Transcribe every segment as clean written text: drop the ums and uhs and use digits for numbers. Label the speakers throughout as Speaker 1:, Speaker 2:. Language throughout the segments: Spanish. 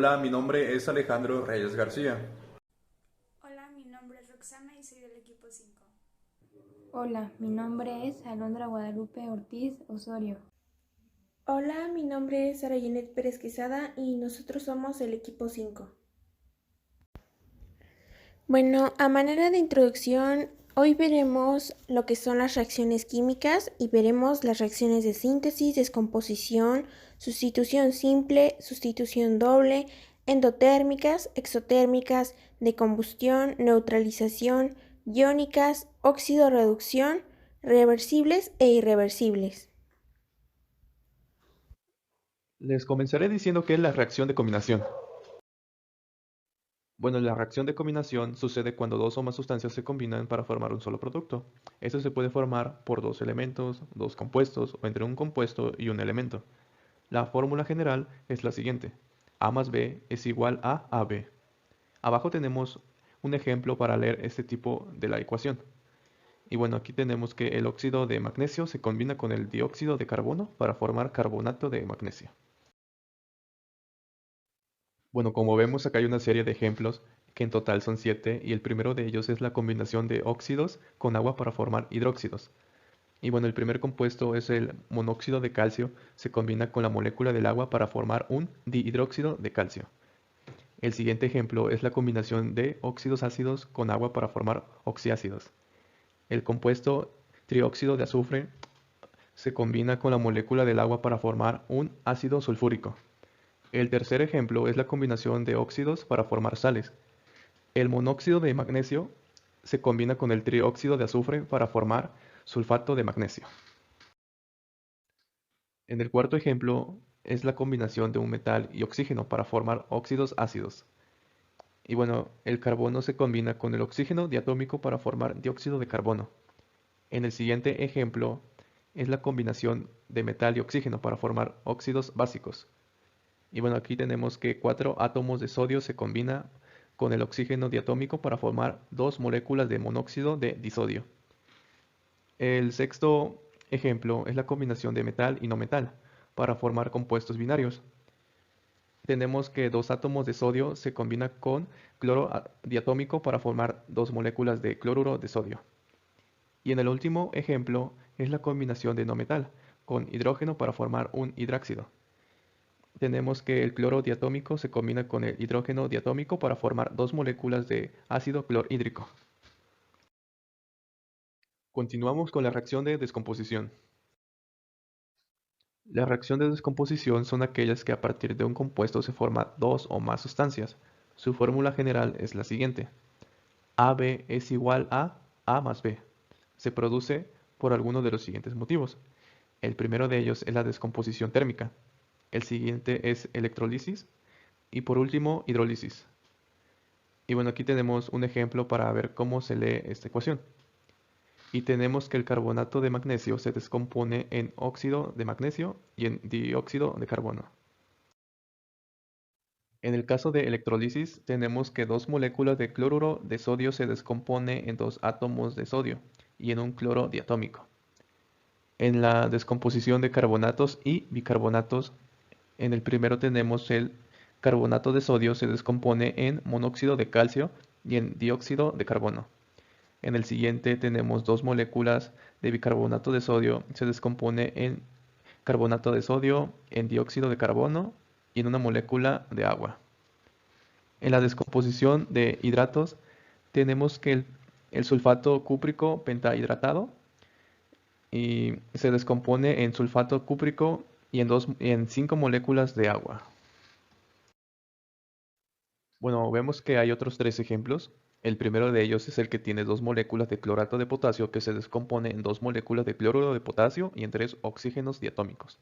Speaker 1: Hola, mi nombre es Alejandro Reyes García.
Speaker 2: Hola, mi nombre es Roxana y soy del equipo 5.
Speaker 3: Hola, mi nombre es Alondra Guadalupe Ortiz Osorio.
Speaker 4: Hola, mi nombre es Sara Janet Pérez Quesada y nosotros somos el equipo 5. Bueno, a manera de introducción, hoy veremos lo que son las reacciones químicas y veremos las reacciones de síntesis, descomposición, sustitución simple, sustitución doble, endotérmicas, exotérmicas, de combustión, neutralización, iónicas, óxido-reducción, reversibles e irreversibles.
Speaker 1: Les comenzaré diciendo qué es la reacción de combinación. Bueno, la reacción de combinación sucede cuando dos o más sustancias se combinan para formar un solo producto. Esto se puede formar por dos elementos, dos compuestos o entre un compuesto y un elemento. La fórmula general es la siguiente. A más B es igual a AB. Abajo tenemos un ejemplo para leer este tipo de la ecuación. Y bueno, aquí tenemos que el óxido de magnesio se combina con el dióxido de carbono para formar carbonato de magnesio. Bueno, como vemos acá hay una serie de ejemplos que en total son 7 y el primero de ellos es la combinación de óxidos con agua para formar hidróxidos. Y bueno, el primer compuesto es el monóxido de calcio, se combina con la molécula del agua para formar un dihidróxido de calcio. El siguiente ejemplo es la combinación de óxidos ácidos con agua para formar oxiácidos. El compuesto trióxido de azufre se combina con la molécula del agua para formar un ácido sulfúrico. El tercer ejemplo es la combinación de óxidos para formar sales. El monóxido de magnesio se combina con el trióxido de azufre para formar sulfato de magnesio. En el cuarto ejemplo es la combinación de un metal y oxígeno para formar óxidos ácidos. Y bueno, el carbono se combina con el oxígeno diatómico para formar dióxido de carbono. En el siguiente ejemplo es la combinación de metal y oxígeno para formar óxidos básicos. Y bueno, aquí tenemos que 4 átomos de sodio se combina con el oxígeno diatómico para formar dos moléculas de monóxido de disodio. El sexto ejemplo es la combinación de metal y no metal para formar compuestos binarios. Tenemos que dos átomos de sodio se combinan con cloro diatómico para formar dos moléculas de cloruro de sodio. Y en el último ejemplo es la combinación de no metal con hidrógeno para formar un hidráxido. Tenemos que el cloro diatómico se combina con el hidrógeno diatómico para formar dos moléculas de ácido clorhídrico. Continuamos con la reacción de descomposición. La reacción de descomposición son aquellas que a partir de un compuesto se forman dos o más sustancias. Su fórmula general es la siguiente. AB es igual a A más B. Se produce por alguno de los siguientes motivos. El primero de ellos es la descomposición térmica. El siguiente es electrólisis. Y por último, hidrólisis. Y bueno, aquí tenemos un ejemplo para ver cómo se lee esta ecuación. Y tenemos que el carbonato de magnesio se descompone en óxido de magnesio y en dióxido de carbono. En el caso de electrólisis, tenemos que dos moléculas de cloruro de sodio se descompone en dos átomos de sodio y en un cloro diatómico. En la descomposición de carbonatos y bicarbonatos, en el primero tenemos el carbonato de sodio se descompone en monóxido de calcio y en dióxido de carbono. En el siguiente tenemos dos moléculas de bicarbonato de sodio, se descompone en carbonato de sodio, en dióxido de carbono y en una molécula de agua. En la descomposición de hidratos tenemos que el sulfato cúprico pentahidratado y se descompone en sulfato cúprico y en 5 moléculas de agua. Bueno, vemos que hay otros tres ejemplos. El primero de ellos es el que tiene dos moléculas de clorato de potasio que se descompone en dos moléculas de cloruro de potasio y en tres oxígenos diatómicos.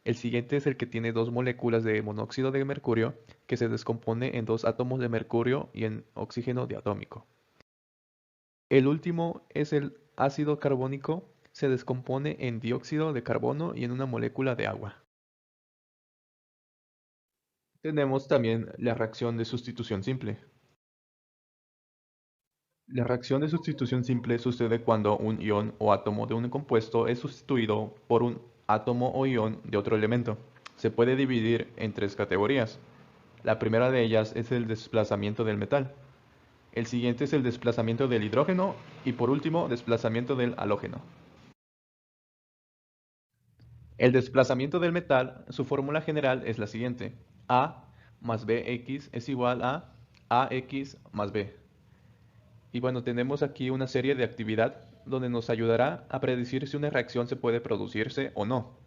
Speaker 1: El siguiente es el que tiene dos moléculas de monóxido de mercurio que se descompone en dos átomos de mercurio y en oxígeno diatómico. El último es el ácido carbónico, se descompone en dióxido de carbono y en una molécula de agua. Tenemos también la reacción de sustitución simple. La reacción de sustitución simple sucede cuando un ion o átomo de un compuesto es sustituido por un átomo o ion de otro elemento. Se puede dividir en tres categorías. La primera de ellas es el desplazamiento del metal. El siguiente es el desplazamiento del hidrógeno y por último, desplazamiento del halógeno. El desplazamiento del metal, su fórmula general es la siguiente. A más Bx es igual a AX más B. Y bueno, tenemos aquí una serie de actividad donde nos ayudará a predecir si una reacción se puede producirse o no.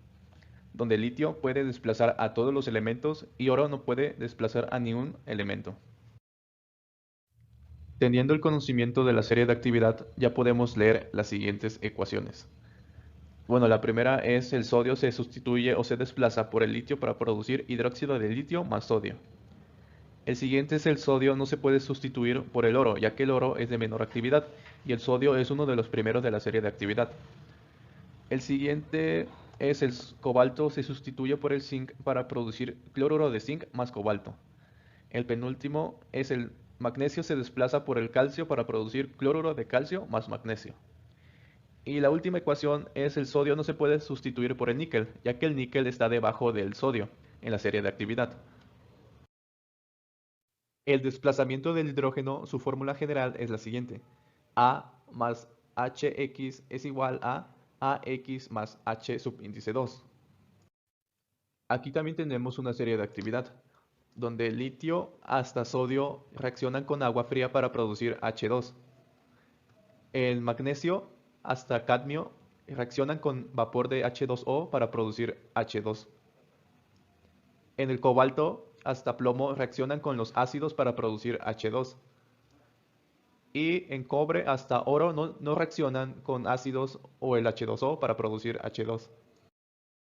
Speaker 1: Donde litio puede desplazar a todos los elementos y oro no puede desplazar a ningún elemento. Teniendo el conocimiento de la serie de actividad, ya podemos leer las siguientes ecuaciones. Bueno, la primera es el sodio se sustituye o se desplaza por el litio para producir hidróxido de litio más sodio. El siguiente es el sodio no se puede sustituir por el oro, ya que el oro es de menor actividad y el sodio es uno de los primeros de la serie de actividad. El siguiente es el cobalto se sustituye por el zinc para producir cloruro de zinc más cobalto. El penúltimo es el magnesio se desplaza por el calcio para producir cloruro de calcio más magnesio. Y la última ecuación es el sodio no se puede sustituir por el níquel, ya que el níquel está debajo del sodio en la serie de actividad. El desplazamiento del hidrógeno, su fórmula general es la siguiente. A más Hx es igual a AX más H subíndice 2. Aquí también tenemos una serie de actividad, donde el litio hasta sodio reaccionan con agua fría para producir H2. El magnesio hasta cadmio reaccionan con vapor de H2O para producir H2. En el cobalto hasta plomo reaccionan con los ácidos para producir H2. Y en cobre hasta oro no reaccionan con ácidos o el H2O para producir H2.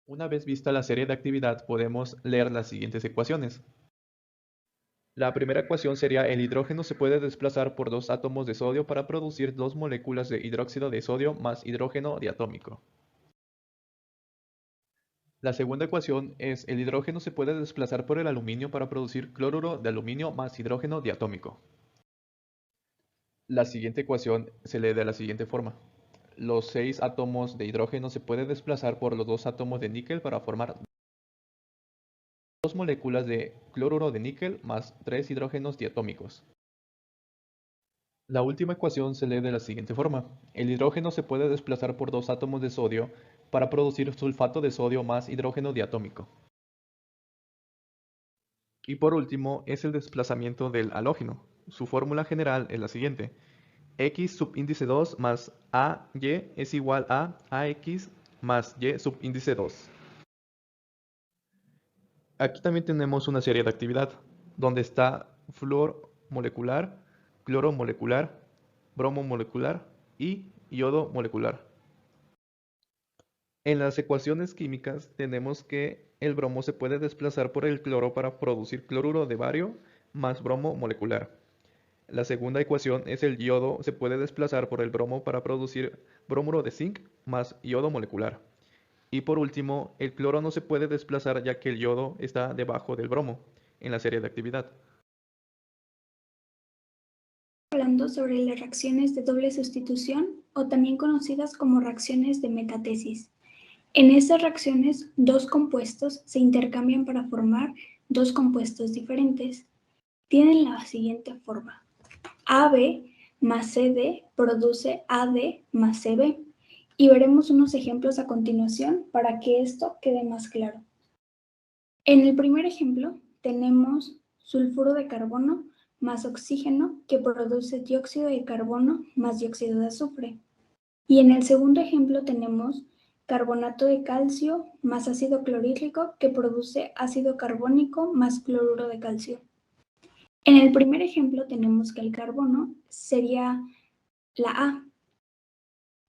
Speaker 1: Una vez vista la serie de actividad, podemos leer las siguientes ecuaciones. La primera ecuación sería el hidrógeno se puede desplazar por dos átomos de sodio para producir dos moléculas de hidróxido de sodio más hidrógeno diatómico. La segunda ecuación es el hidrógeno se puede desplazar por el aluminio para producir cloruro de aluminio más hidrógeno diatómico. La siguiente ecuación se lee de la siguiente forma. Los 6 átomos de hidrógeno se pueden desplazar por los 2 átomos de níquel para formar dos moléculas de cloruro de níquel más 3 hidrógenos diatómicos. La última ecuación se lee de la siguiente forma. El hidrógeno se puede desplazar por 2 átomos de sodio para producir sulfato de sodio más hidrógeno diatómico. Y por último es el desplazamiento del halógeno. Su fórmula general es la siguiente. X subíndice 2 más AY es igual a AX más Y subíndice 2. Aquí también tenemos una serie de actividad, donde está flúor molecular, cloro molecular, bromo molecular y yodo molecular. En las ecuaciones químicas tenemos que el bromo se puede desplazar por el cloro para producir cloruro de bario más bromo molecular. La segunda ecuación es el yodo se puede desplazar por el bromo para producir bromuro de zinc más yodo molecular. Y por último, el cloro no se puede desplazar ya que el yodo está debajo del bromo en la serie de actividad.
Speaker 2: Hablando sobre las reacciones de doble sustitución o también conocidas como reacciones de metatesis. En estas reacciones, dos compuestos se intercambian para formar dos compuestos diferentes. Tienen la siguiente forma. AB más CD produce AD más CB. Y veremos unos ejemplos a continuación para que esto quede más claro. En el primer ejemplo tenemos sulfuro de carbono más oxígeno que produce dióxido de carbono más dióxido de azufre. Y en el segundo ejemplo tenemos carbonato de calcio más ácido clorhídrico que produce ácido carbónico más cloruro de calcio. En el primer ejemplo tenemos que el carbono sería la A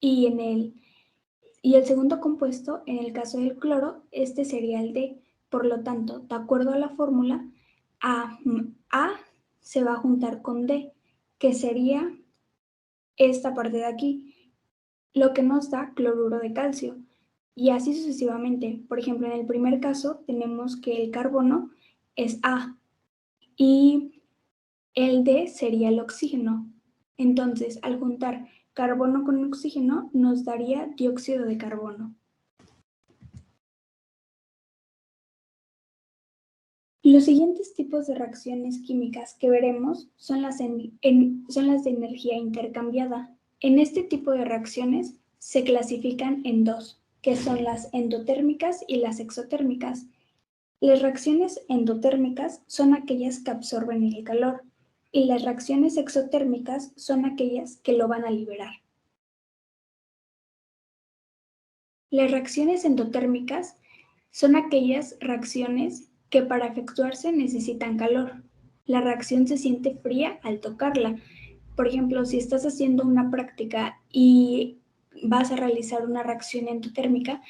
Speaker 2: y el segundo compuesto, en el caso del cloro, este sería el D. Por lo tanto, de acuerdo a la fórmula, A se va a juntar con D, que sería esta parte de aquí, lo que nos da cloruro de calcio. Y así sucesivamente. Por ejemplo, en el primer caso tenemos que el carbono es A y el D sería el oxígeno. Entonces, al juntar carbono con oxígeno nos daría dióxido de carbono. Los siguientes tipos de reacciones químicas que veremos son las de energía intercambiada. En este tipo de reacciones se clasifican en dos, que son las endotérmicas y las exotérmicas. Las reacciones endotérmicas son aquellas que absorben el calor y las reacciones exotérmicas son aquellas que lo van a liberar. Las reacciones endotérmicas son aquellas reacciones que para efectuarse necesitan calor. La reacción se siente fría al tocarla. Por ejemplo, si estás haciendo una práctica y vas a realizar una reacción endotérmica,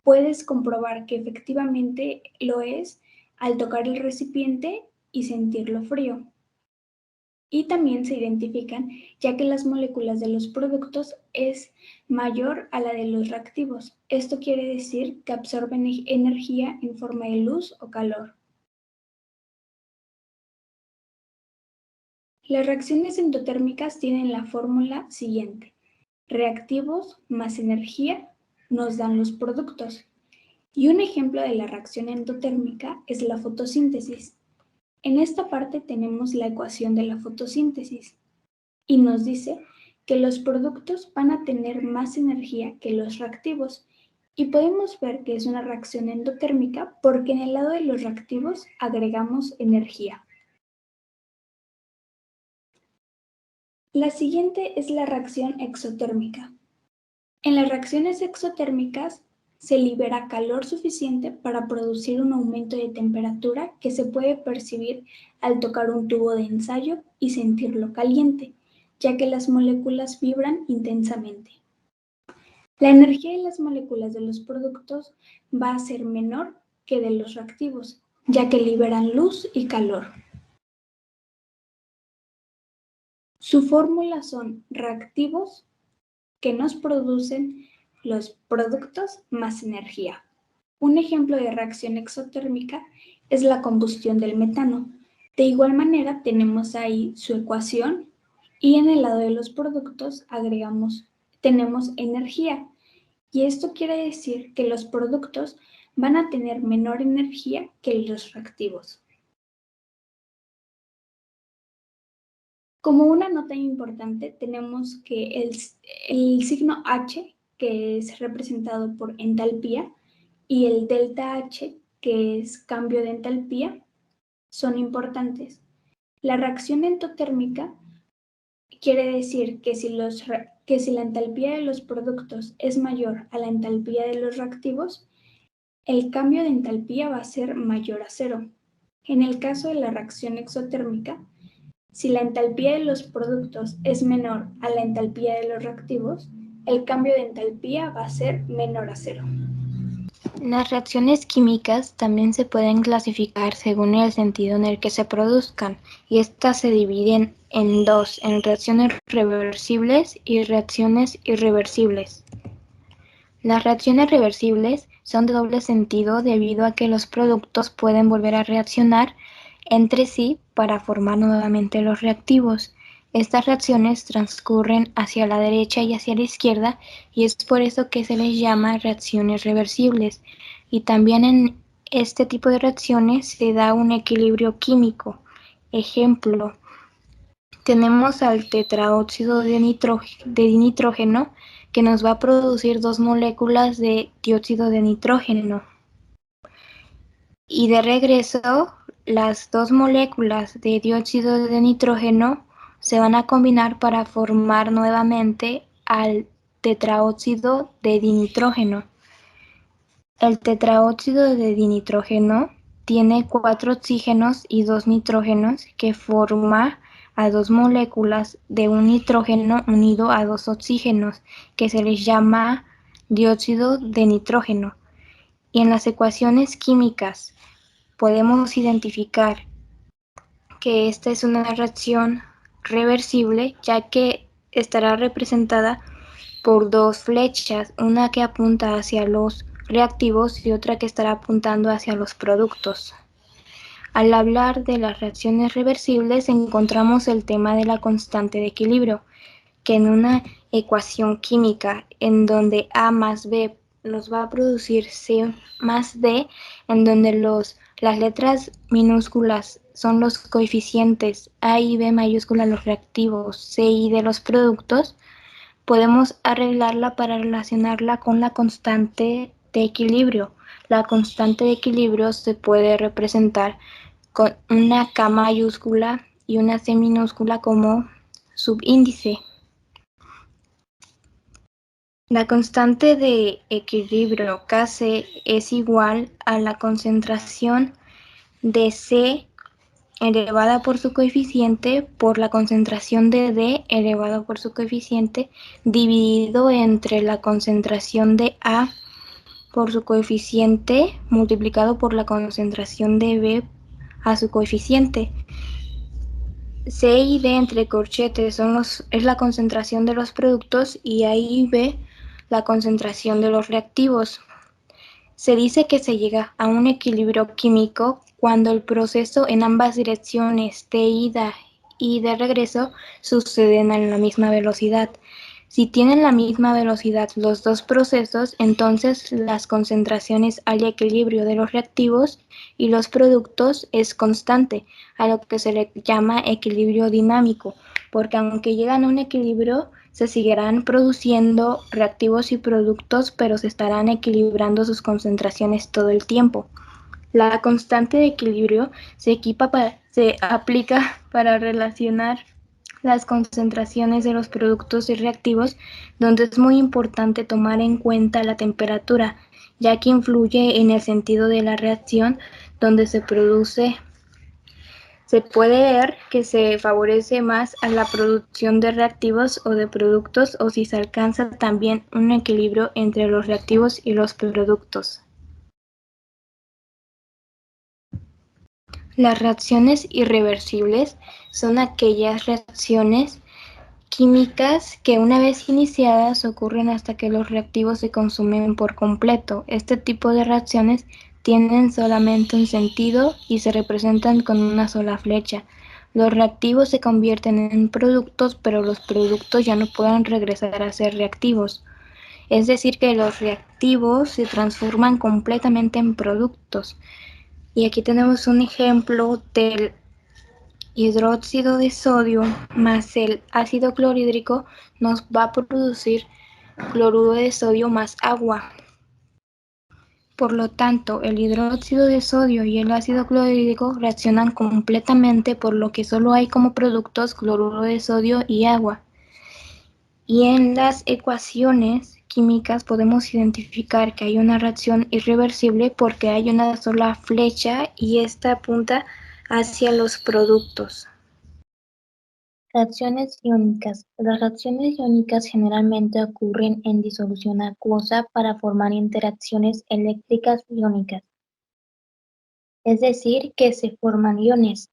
Speaker 2: puedes comprobar que efectivamente lo es al tocar el recipiente y sentirlo frío. Y también se identifican ya que las moléculas de los productos es mayor a la de los reactivos. Esto quiere decir que absorben energía en forma de luz o calor. Las reacciones endotérmicas tienen la fórmula siguiente. Reactivos más energía nos dan los productos. Y un ejemplo de la reacción endotérmica es la fotosíntesis. En esta parte tenemos la ecuación de la fotosíntesis y nos dice que los productos van a tener más energía que los reactivos y podemos ver que es una reacción endotérmica porque en el lado de los reactivos agregamos energía. La siguiente es la reacción exotérmica. En las reacciones exotérmicas se libera calor suficiente para producir un aumento de temperatura que se puede percibir al tocar un tubo de ensayo y sentirlo caliente, ya que las moléculas vibran intensamente. La energía de las moléculas de los productos va a ser menor que de los reactivos, ya que liberan luz y calor. Su fórmula son reactivos que nos producen los productos más energía. Un ejemplo de reacción exotérmica es la combustión del metano. De igual manera tenemos ahí su ecuación y en el lado de los productos tenemos energía. Y esto quiere decir que los productos van a tener menor energía que los reactivos. Como una nota importante tenemos que el signo H, que es representado por entalpía, y el delta H, que es cambio de entalpía, son importantes. La reacción endotérmica quiere decir que si la entalpía de los productos es mayor a la entalpía de los reactivos, el cambio de entalpía va a ser mayor a cero. En el caso de la reacción exotérmica, si la entalpía de los productos es menor a la entalpía de los reactivos, el cambio de entalpía va a ser menor a cero.
Speaker 3: Las reacciones químicas también se pueden clasificar según el sentido en el que se produzcan, y estas se dividen en dos, en reacciones reversibles y reacciones irreversibles. Las reacciones reversibles son de doble sentido debido a que los productos pueden volver a reaccionar entre sí para formar nuevamente los reactivos. Estas reacciones transcurren hacia la derecha y hacia la izquierda y es por eso que se les llama reacciones reversibles. Y también en este tipo de reacciones se da un equilibrio químico. Ejemplo, tenemos al tetraóxido de nitrógeno que nos va a producir dos moléculas de dióxido de nitrógeno. Y de regreso, las dos moléculas de dióxido de nitrógeno se van a combinar para formar nuevamente al tetraóxido de dinitrógeno. El tetraóxido de dinitrógeno tiene 4 oxígenos y 2 nitrógenos que forma a dos moléculas de un nitrógeno unido a dos oxígenos que se les llama dióxido de nitrógeno. Y en las ecuaciones químicas podemos identificar que esta es una reacción reversible, ya que estará representada por dos flechas, una que apunta hacia los reactivos y otra que estará apuntando hacia los productos. Al hablar de las reacciones reversibles encontramos el tema de la constante de equilibrio, que en una ecuación química en donde A más B nos va a producir C más D, en donde los Las letras minúsculas son los coeficientes, A y B mayúscula los reactivos, C y D los productos. Podemos arreglarla para relacionarla con la constante de equilibrio. La constante de equilibrio se puede representar con una K mayúscula y una C minúscula como subíndice. La constante de equilibrio Kc es igual a la concentración de C elevada por su coeficiente por la concentración de D elevado por su coeficiente dividido entre la concentración de A por su coeficiente multiplicado por la concentración de B a su coeficiente. C y D entre corchetes es la concentración de los productos y A y B la concentración de los reactivos. Se dice que se llega a un equilibrio químico cuando el proceso en ambas direcciones de ida y de regreso suceden a la misma velocidad. Si tienen la misma velocidad los dos procesos, entonces las concentraciones al equilibrio de los reactivos y los productos es constante, a lo que se le llama equilibrio dinámico, porque aunque llegan a un equilibrio, se seguirán produciendo reactivos y productos, pero se estarán equilibrando sus concentraciones todo el tiempo. La constante de equilibrio se aplica para relacionar las concentraciones de los productos y reactivos, donde es muy importante tomar en cuenta la temperatura, ya que influye en el sentido de la reacción donde se produce. Se puede ver que se favorece más a la producción de reactivos o de productos o si se alcanza también un equilibrio entre los reactivos y los productos. Las reacciones irreversibles son aquellas reacciones químicas que una vez iniciadas ocurren hasta que los reactivos se consumen por completo. Este tipo de reacciones tienen solamente un sentido y se representan con una sola flecha. Los reactivos se convierten en productos, pero los productos ya no pueden regresar a ser reactivos. Es decir, que los reactivos se transforman completamente en productos. Y aquí tenemos un ejemplo del hidróxido de sodio más el ácido clorhídrico nos va a producir cloruro de sodio más agua. Por lo tanto, el hidróxido de sodio y el ácido clorhídrico reaccionan completamente, por lo que solo hay como productos cloruro de sodio y agua. Y en las ecuaciones químicas podemos identificar que hay una reacción irreversible porque hay una sola flecha y esta apunta hacia los productos. Reacciones iónicas. Las reacciones iónicas generalmente ocurren en disolución acuosa para formar interacciones eléctricas iónicas. Es decir, que se forman iones.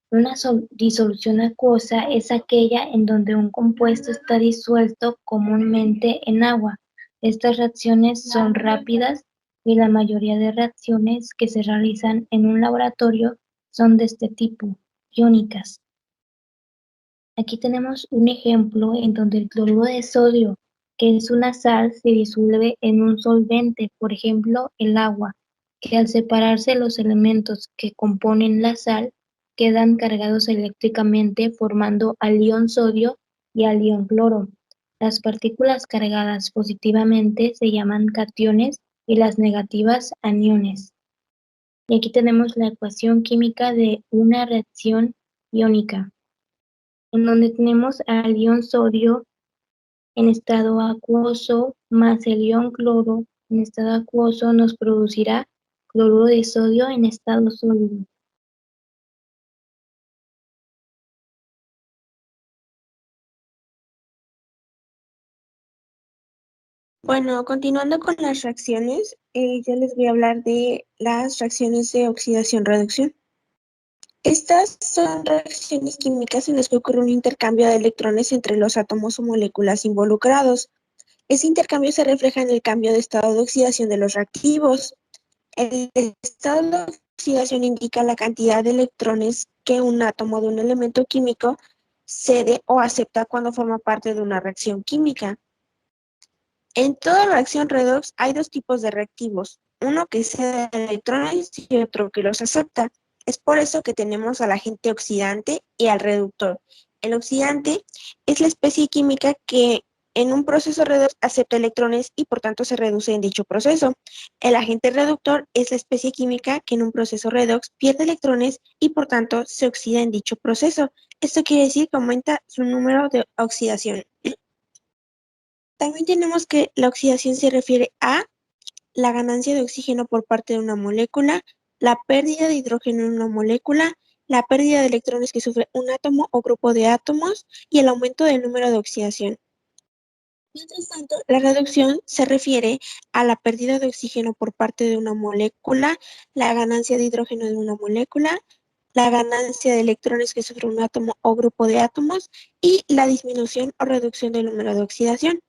Speaker 3: Una disolución acuosa es aquella en donde un compuesto está disuelto comúnmente en agua. Estas reacciones son rápidas y la mayoría de reacciones que se realizan en un laboratorio son de este tipo, iónicas. Aquí tenemos un ejemplo en donde el cloruro de sodio, que es una sal, se disuelve en un solvente, por ejemplo, el agua, que al separarse los elementos que componen la sal, quedan cargados eléctricamente formando al ion sodio y al ion cloro. Las partículas cargadas positivamente se llaman cationes y las negativas aniones. Y aquí tenemos la ecuación química de una reacción iónica, en donde tenemos al ion sodio en estado acuoso más el ion cloro en estado acuoso nos producirá cloruro de sodio en estado sólido.
Speaker 4: Bueno, continuando con las reacciones, yo les voy a hablar de las reacciones de oxidación-reducción. Estas son reacciones químicas en las que ocurre un intercambio de electrones entre los átomos o moléculas involucrados. Ese intercambio se refleja en el cambio de estado de oxidación de los reactivos. El estado de oxidación indica la cantidad de electrones que un átomo de un elemento químico cede o acepta cuando forma parte de una reacción química. En toda reacción redox hay dos tipos de reactivos, uno que cede electrones y otro que los acepta. Es por eso que tenemos al agente oxidante y al reductor. El oxidante es la especie química que en un proceso redox acepta electrones y por tanto se reduce en dicho proceso. El agente reductor es la especie química que en un proceso redox pierde electrones y por tanto se oxida en dicho proceso. Esto quiere decir que aumenta su número de oxidación. También tenemos que la oxidación se refiere a la ganancia de oxígeno por parte de una molécula, la pérdida de hidrógeno en una molécula, la pérdida de electrones que sufre un átomo o grupo de átomos y el aumento del número de oxidación. Mientras tanto, la reducción se refiere a la pérdida de oxígeno por parte de una molécula, la ganancia de hidrógeno de una molécula, la ganancia de electrones que sufre un átomo o grupo de átomos y la disminución o reducción del número de oxidación.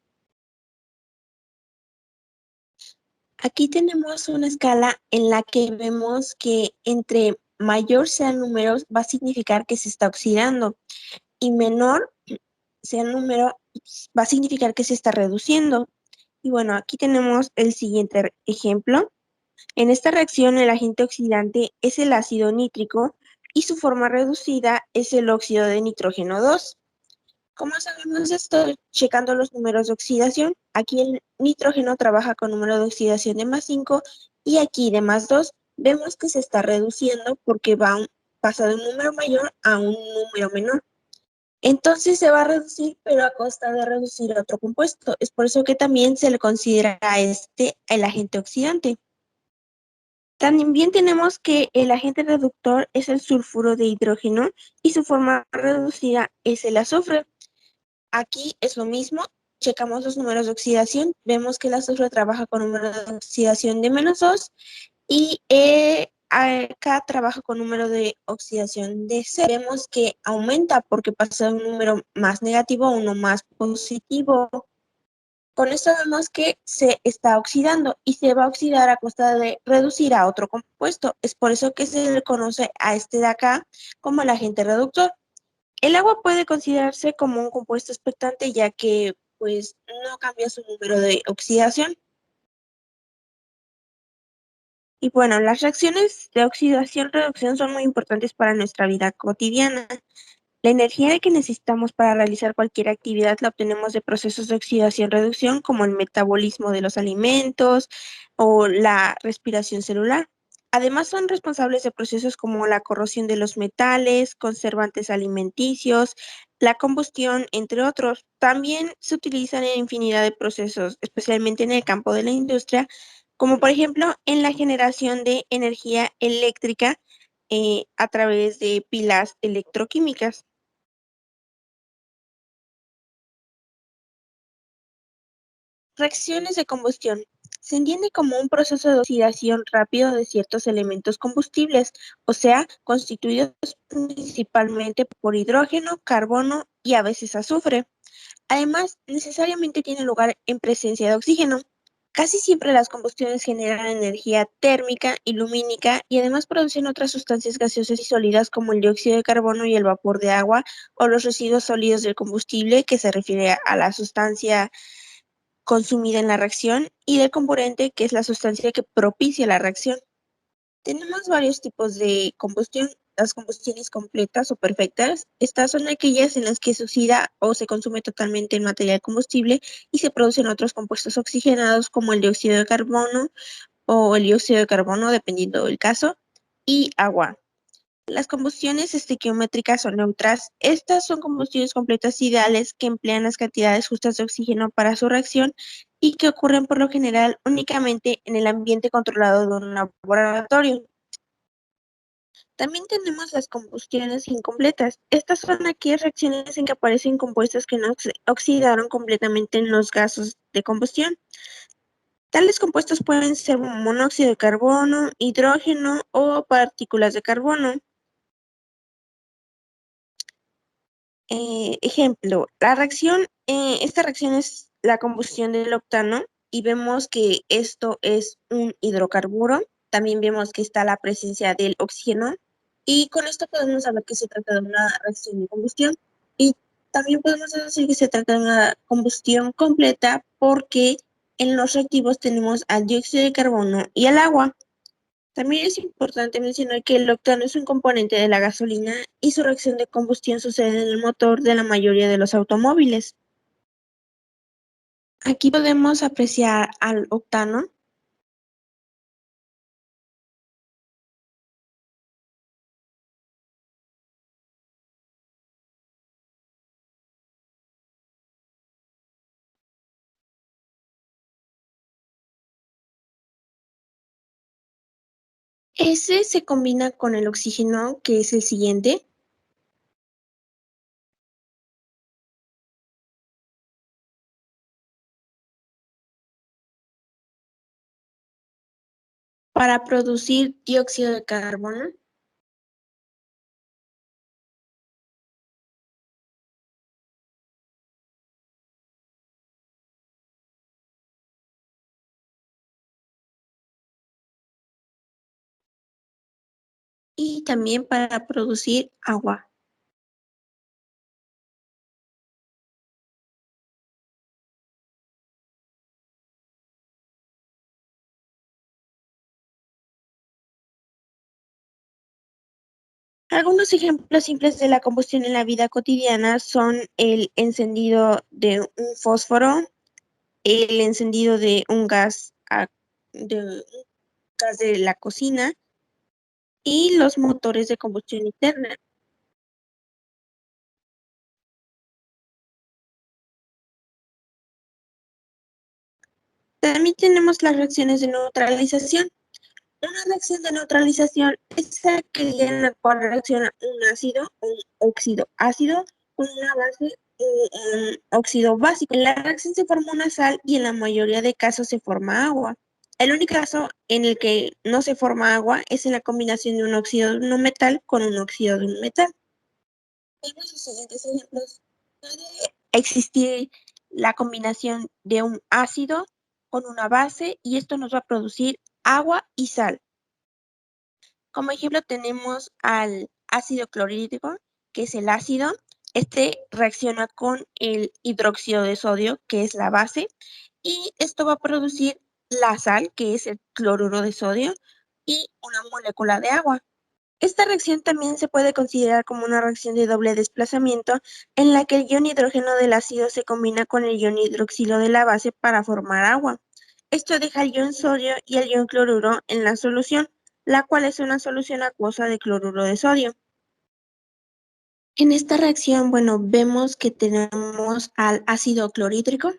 Speaker 4: Aquí tenemos una escala en la que vemos que entre mayor sea el número va a significar que se está oxidando y menor sea el número va a significar que se está reduciendo. Y bueno, aquí tenemos el siguiente ejemplo. En esta reacción el agente oxidante es el ácido nítrico y su forma reducida es el óxido de nitrógeno 2. ¿Cómo sabemos esto? Checando los números de oxidación. Aquí el nitrógeno trabaja con número de oxidación de +5 y aquí de +2. Vemos que se está reduciendo porque pasa de un número mayor a un número menor. Entonces se va a reducir, pero a costa de reducir otro compuesto. Es por eso que también se le considera a este el agente oxidante. También tenemos que el agente reductor es el sulfuro de hidrógeno y su forma reducida es el azufre. Aquí es lo mismo, checamos los números de oxidación, vemos que el azufre trabaja con número de oxidación de -2 y acá trabaja con número de oxidación de 0. Vemos que aumenta porque pasa de un número más negativo a uno más positivo. Con esto vemos que se está oxidando y se va a oxidar a costa de reducir a otro compuesto. Es por eso que se le conoce a este de acá como el agente reductor. El agua puede considerarse como un compuesto expectante ya que pues no cambia su número de oxidación. Y bueno, las reacciones de oxidación-reducción son muy importantes para nuestra vida cotidiana. La energía que necesitamos para realizar cualquier actividad la obtenemos de procesos de oxidación-reducción como el metabolismo de los alimentos o la respiración celular. Además, son responsables de procesos como la corrosión de los metales, conservantes alimenticios, la combustión, entre otros. También se utilizan en infinidad de procesos, especialmente en el campo de la industria, como por ejemplo en la generación de energía eléctrica a través de pilas electroquímicas. Reacciones de combustión. Se entiende como un proceso de oxidación rápido de ciertos elementos combustibles, o sea, constituidos principalmente por hidrógeno, carbono y a veces azufre. Además, necesariamente tiene lugar en presencia de oxígeno. Casi siempre las combustiones generan energía térmica y lumínica y además producen otras sustancias gaseosas y sólidas como el dióxido de carbono y el vapor de agua o los residuos sólidos del combustible, que se refiere a la sustancia consumida en la reacción, y del componente, que es la sustancia que propicia la reacción. Tenemos varios tipos de combustión. Las combustiones completas o perfectas. Estas son aquellas en las que se oxida o se consume totalmente el material combustible y se producen otros compuestos oxigenados como el dióxido de carbono o el dióxido de carbono, dependiendo del caso, y agua. Las combustiones estequiométricas o neutras. Estas son combustiones completas ideales que emplean las cantidades justas de oxígeno para su reacción y que ocurren por lo general únicamente en el ambiente controlado de un laboratorio. También tenemos las combustiones incompletas. Estas son aquellas reacciones en que aparecen compuestos que no oxidaron completamente en los gases de combustión. Tales compuestos pueden ser monóxido de carbono, hidrógeno o partículas de carbono. Ejemplo, esta reacción es la combustión del octano y vemos que esto es un hidrocarburo. También vemos que está la presencia del oxígeno y con esto podemos saber que se trata de una reacción de combustión y también podemos decir que se trata de una combustión completa porque en los reactivos tenemos al dióxido de carbono y al agua. También es importante mencionar que el octano es un componente de la gasolina y su reacción de combustión sucede en el motor de la mayoría de los automóviles. Aquí podemos apreciar al octano. Ese se combina con el oxígeno, que es el siguiente, para producir dióxido de carbono. Y también para producir agua. Algunos ejemplos simples de la combustión en la vida cotidiana son el encendido de un fósforo, el encendido de un gas de la cocina y los motores de combustión interna. También tenemos las reacciones de neutralización. Una reacción de neutralización es aquella en la cual reacciona un ácido o un óxido ácido con una base o un óxido básico. En la reacción se forma una sal y en la mayoría de casos se forma agua. El único caso en el que no se forma agua es en la combinación de un óxido de un metal con un óxido de un metal. Vemos los siguientes ejemplos. Puede existir la combinación de un ácido con una base y esto nos va a producir agua y sal. Como ejemplo tenemos al ácido clorhídrico, que es el ácido. Este reacciona con el hidróxido de sodio, que es la base, y esto va a producir la sal, que es el cloruro de sodio, y una molécula de agua. Esta reacción también se puede considerar como una reacción de doble desplazamiento, en la que el ion hidrógeno del ácido se combina con el ion hidroxilo de la base para formar agua. Esto deja el ion sodio y el ion cloruro en la solución, la cual es una solución acuosa de cloruro de sodio. En esta reacción, bueno, vemos que tenemos al ácido clorhídrico,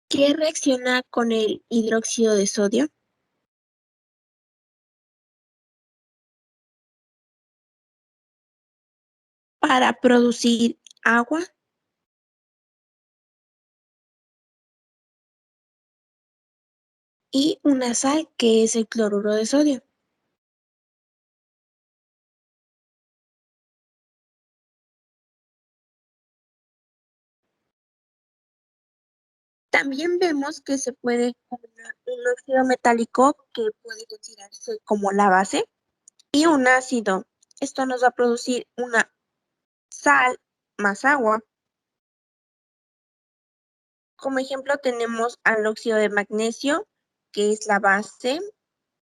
Speaker 4: que reacciona con el hidróxido de sodio para producir agua y una sal, que es el cloruro de sodio. También vemos que se puede combinar un óxido metálico, que puede considerarse como la base, y un ácido. Esto nos va a producir una sal más agua. Como ejemplo tenemos al óxido de magnesio, que es la base.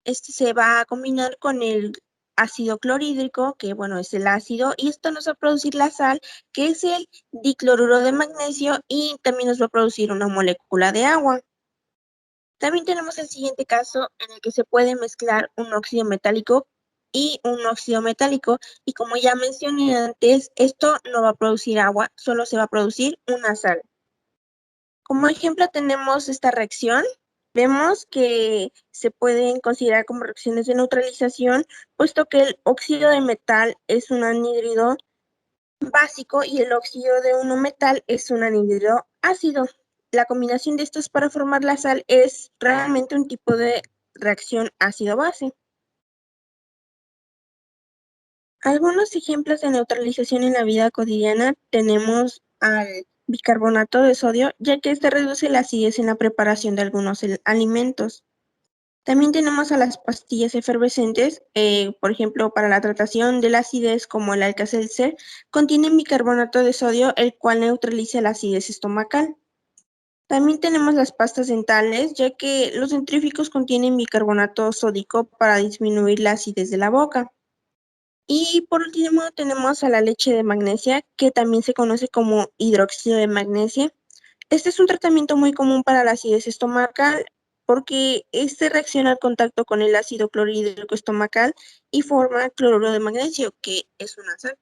Speaker 4: Este se va a combinar con el ácido clorhídrico, que bueno, es el ácido, y esto nos va a producir la sal, que es el dicloruro de magnesio, y también nos va a producir una molécula de agua. También tenemos el siguiente caso en el que se puede mezclar un óxido metálico y un óxido metálico, y como ya mencioné antes, esto no va a producir agua, solo se va a producir una sal. Como ejemplo tenemos esta reacción. Vemos que se pueden considerar como reacciones de neutralización, puesto que el óxido de metal es un anhídrido básico y el óxido de un metal es un anhídrido ácido. La combinación de estos para formar la sal es realmente un tipo de reacción ácido-base. Algunos ejemplos de neutralización en la vida cotidiana tenemos al bicarbonato de sodio, ya que este reduce la acidez en la preparación de algunos alimentos.
Speaker 5: También tenemos a las pastillas efervescentes, por ejemplo, para la tratación de la acidez como el Alka-Seltzer, contienen bicarbonato de sodio, el cual neutraliza la acidez estomacal. También tenemos las pastas dentales, ya que los dentífricos contienen bicarbonato sódico para disminuir la acidez de la boca. Y por último tenemos a la leche de magnesia, que también se conoce como hidróxido de magnesia. Este es un tratamiento muy común para la acidez estomacal porque este reacciona al contacto con el ácido clorhídrico estomacal y forma cloruro de magnesio, que es una sal.